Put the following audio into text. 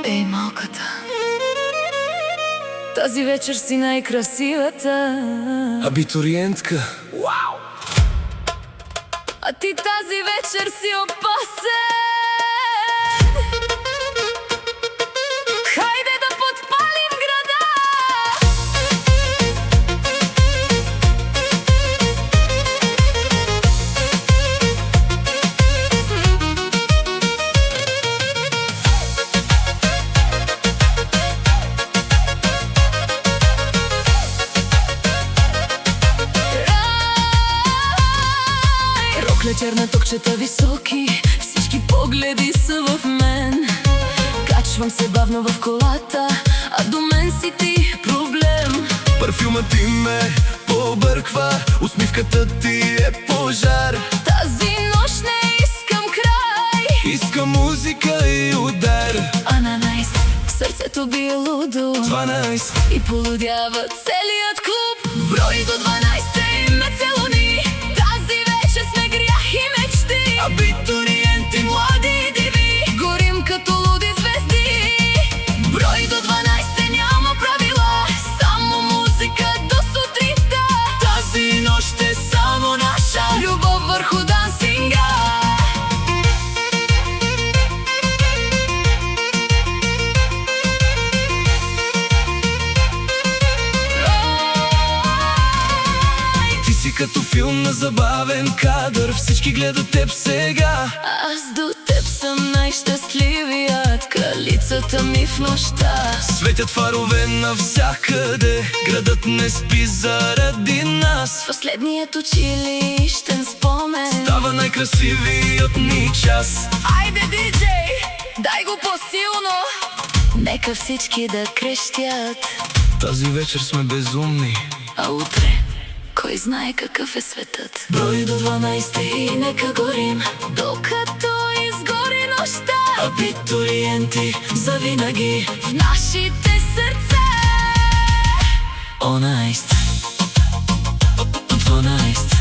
Ей, малката, тази вечер си най-красивата абитуриентка. Вау! А ти тази вечер си опасен. Хайде да подпалим града. Черна токчета високи, всички погледи са в мен. Качвам се бавно в колата, а до мен си ти проблем. Парфюмът ти ме побърква, усмивката ти е пожар. Тази нощ не искам край, искам музика и удар. а на найс сърцето бие лудо, 12 и полудява целият клуб. Брой до 12 и ме целуни. Тази вечер сме грях и мечти. абитуриенти, Млади и диви, горим като луди звезди. Брой до 12 няма правила, само музика до сутринта. тази нощ е само наша. Любов върху дансинга. Ти си като филм на забавен кадър, всички гледат теб сега. Аз до теб съм най-щастливият, кралицата ми в нощта. Светят фарове навсякъде, градът не спи заради нас. Последният училищен спомен Става най-красивият ни час. Айде, диджей, дай го по-силно. Нека всички да крещят, Тази вечер сме безумни. а утре кой знае какъв е светът. Брой до 12 и нека горим, докато изгори нощта. Абитуриенти завинаги. В нашите сърца. О, найс, 12.